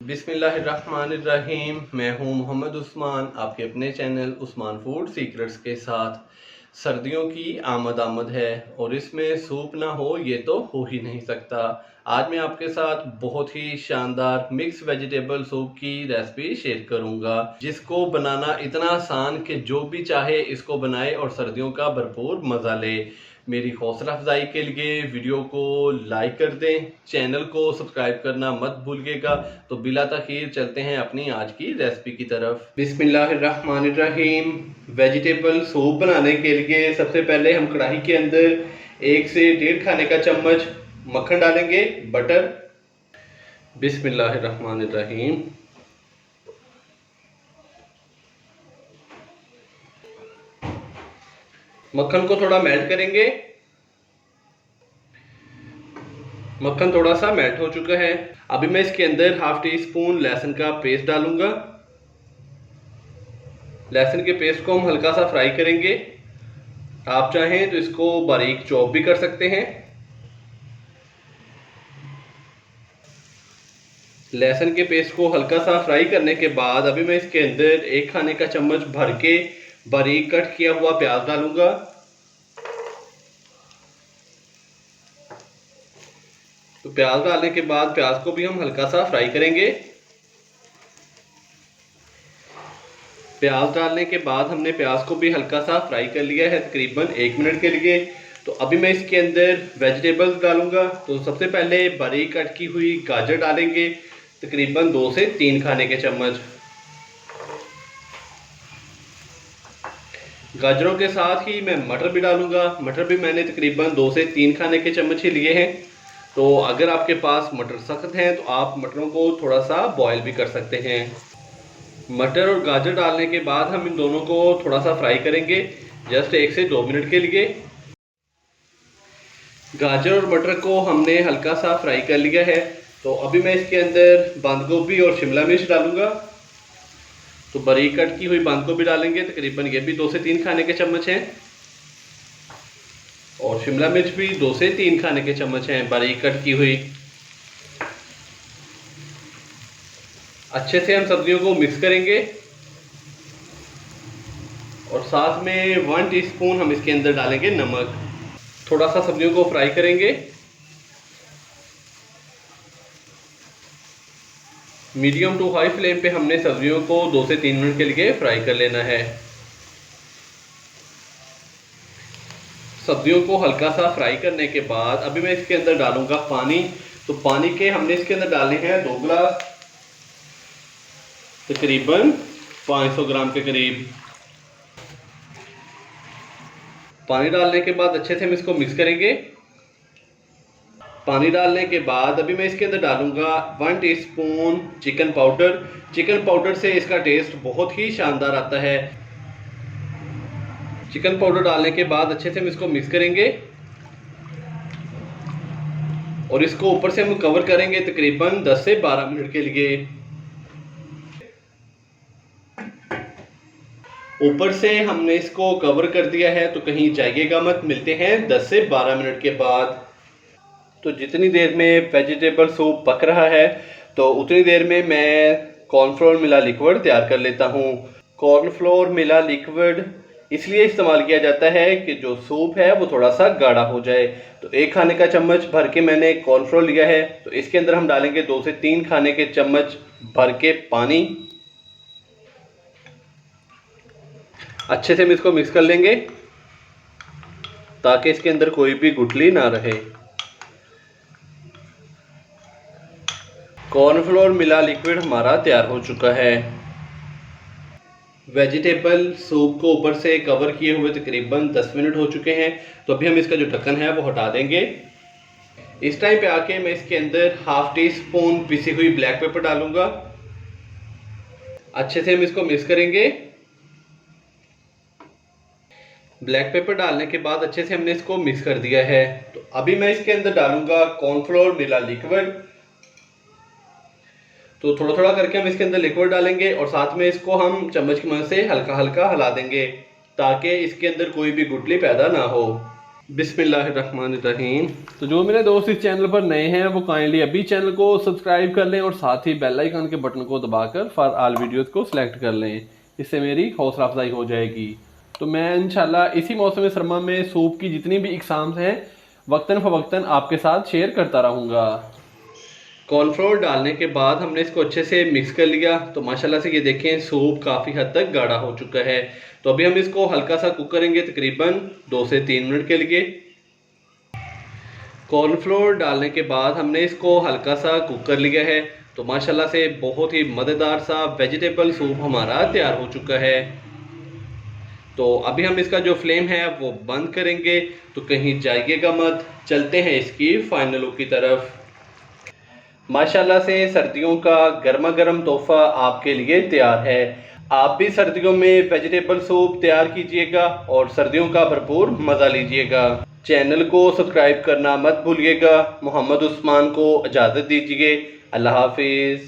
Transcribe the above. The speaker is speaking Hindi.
बिस्मिल्लाहिर्रहमानिर्रहीम। मैं हूं मोहम्मद उस्मान, आपके अपने चैनल उस्मान फूड सीक्रेट्स के साथ। सर्दियों की आमद है और इसमें सूप ना हो ये तो हो ही नहीं सकता। आज मैं आपके साथ बहुत ही शानदार मिक्स वेजिटेबल सूप की रेसिपी शेयर करूंगा, जिसको बनाना इतना आसान कि जो भी चाहे इसको बनाए और सर्दियों का भरपूर मज़ा ले। मेरी हौसला अफजाई के लिए वीडियो को लाइक कर दें, चैनल को सब्सक्राइब करना मत भूलिएगा। तो बिला तखीर चलते हैं अपनी आज की रेसिपी की तरफ। बिस्मिल्लाहिर्रहमानिर्रहीम। वेजिटेबल सूप बनाने के लिए सबसे पहले हम कढ़ाई के अंदर 1 से 1.5 खाने का चम्मच मक्खन डालेंगे, बटर। बिस्मिल्लाहिर्रहमानिर्रहीम। मक्खन को थोड़ा मेल्ट करेंगे। मक्खन थोड़ा सा मेल्ट हो चुका है। अभी मैं इसके अंदर 1/2 टीस्पून लहसुन का पेस्ट डालूंगा। लहसुन के पेस्ट को हम हल्का सा फ्राई करेंगे। आप चाहें तो इसको बारीक चॉप भी कर सकते हैं। लहसुन के पेस्ट को हल्का सा फ्राई करने के बाद अभी मैं इसके अंदर 1 खाने का चम्मच भर के बारीक कट किया हुआ प्याज डालूंगा। तो प्याज डालने के बाद प्याज को भी हम हल्का सा फ्राई करेंगे। प्याज डालने के बाद हमने प्याज को भी हल्का सा फ्राई कर लिया है, तकरीबन 1 मिनट के लिए। तो अभी मैं इसके अंदर वेजिटेबल्स डालूंगा। तो सबसे पहले बारीक कट की हुई गाजर डालेंगे, तकरीबन 2 से 3 खाने के चम्मच। गाजरों के साथ ही मैं मटर भी डालूंगा। मटर भी मैंने तकरीबन 2 से 3 खाने के चम्मच ही लिए हैं। तो अगर आपके पास मटर सख्त हैं तो आप मटरों को थोड़ा सा बॉयल भी कर सकते हैं। मटर और गाजर डालने के बाद हम इन दोनों को थोड़ा सा फ्राई करेंगे, जस्ट 1 से 2 मिनट के लिए। गाजर और मटर को हमने हल्का सा फ्राई कर लिया है। तो अभी मैं इसके अंदर बंद गोभी और शिमला मिर्च डालूंगा। तो बारीक कट की हुई बंद गोभी डालेंगे, तकरीबन ये भी 2 से 3 खाने के चम्मच हैं। और शिमला मिर्च भी 2 से 3 खाने के चम्मच हैं, बारीक कट की हुई। अच्छे से हम सब्जियों को मिक्स करेंगे और साथ में 1 टीस्पून हम इसके अंदर डालेंगे नमक। थोड़ा सा सब्जियों को फ्राई करेंगे। मीडियम टू हाई फ्लेम पे हमने सब्जियों को 2 से 3 मिनट के लिए फ्राई कर लेना है। सब्जियों को हल्का सा फ्राई करने के बाद अभी मैं इसके अंदर डालूंगा पानी। तो पानी के हमने इसके अंदर डालने हैं 2 गिलास, तकरीबन 500 ग्राम के करीब। पानी डालने के बाद अच्छे से हम इसको मिक्स करेंगे। पानी डालने के बाद अभी मैं इसके अंदर डालूंगा 1 teaspoon chicken powder. Chicken powder से इसका टेस्ट बहुत ही शानदार आता है। चिकन पाउडर डालने के बाद अच्छे से हम इसको मिक्स करेंगे और इसको ऊपर से हम कवर करेंगे तकरीबन 10 से 12 मिनट के लिए। ऊपर से हमने इसको कवर कर दिया है, तो कहीं जाइएगा मत। मिलते हैं 10 से 12 मिनट के बाद। तो जितनी देर में वेजिटेबल सूप पक रहा है तो उतनी देर में मैं कॉर्नफ्लोर मिला लिक्विड तैयार कर लेता हूँ। कॉर्नफ्लोर मिला लिक्विड इसलिए इस्तेमाल किया जाता है कि जो सूप है वो थोड़ा सा गाढ़ा हो जाए। तो 1 खाने का चम्मच भर के मैंने कॉर्नफ्लोर लिया है। तो इसके अंदर हम डालेंगे 2 से 3 खाने के चम्मच भर के पानी। अच्छे से हम इसको मिक्स कर लेंगे ताकि इसके अंदर कोई भी गुठली ना रहे। कॉर्नफ्लोर मिला लिक्विड हमारा तैयार हो चुका है। वेजिटेबल सूप को ऊपर से कवर किए हुए तकरीबन 10 मिनट हो चुके हैं। तो अभी हम इसका जो ढक्कन है वो हटा देंगे। इस टाइम पे आके मैं इसके अंदर 1/2 टीस्पून पिसी हुई ब्लैक पेपर डालूंगा। अच्छे से हम इसको मिक्स करेंगे। ब्लैक पेपर डालने के बाद अच्छे से हमने इसको मिक्स कर दिया है। तो अभी मैं इसके अंदर डालूंगा कॉर्नफ्लोर मिला लिक्विड। तो थोड़ा थोड़ा करके हम इसके अंदर लिक्विड डालेंगे और साथ में इसको हम चम्मच की मदद से हल्का हल्का हिला देंगे ताकि इसके अंदर कोई भी गुठली पैदा ना हो। बिस्मिल्लाहिर्रहमानिर्रहीम। तो जो मेरे दोस्त इस चैनल पर नए हैं वो काइंडली अभी चैनल को सब्सक्राइब कर लें और साथ ही बेल आइकन के बटन को दबाकर फॉर ऑल वीडियोस को सिलेक्ट कर लें। इससे मेरी हौसला अफजाई हो जाएगी। तो मैं इंशाल्लाह इसी मौसम सरमा में सूप की जितनी भी इकसाम्स हैं वक्तन फ़वक्तन आपके साथ शेयर करता रहूँगा। कॉर्नफ्लोर डालने के बाद हमने इसको अच्छे से मिक्स कर लिया। तो माशाल्लाह से ये देखें सूप काफ़ी हद तक गाढ़ा हो चुका है। तो अभी हम इसको हल्का सा कुक करेंगे तकरीबन 2 से 3 मिनट के लिए। कॉर्नफ्लोर डालने के बाद हमने इसको हल्का सा कुक कर लिया है। तो माशाल्लाह से बहुत ही मज़ेदार सा वेजिटेबल सूप हमारा तैयार हो चुका है। तो अभी हम इसका जो फ्लेम है वो बंद करेंगे। तो कहीं जाइएगा मत, चलते हैं इसकी फाइनल लुक की तरफ। माशाल्लाह से सर्दियों का गर्मा गर्म तोहफा आपके लिए तैयार है। आप भी सर्दियों में वेजिटेबल सूप तैयार कीजिएगा और सर्दियों का भरपूर मज़ा लीजिएगा। चैनल को सब्सक्राइब करना मत भूलिएगा। मोहम्मद उस्मान को इजाज़त दीजिए। अल्लाह हाफिज़।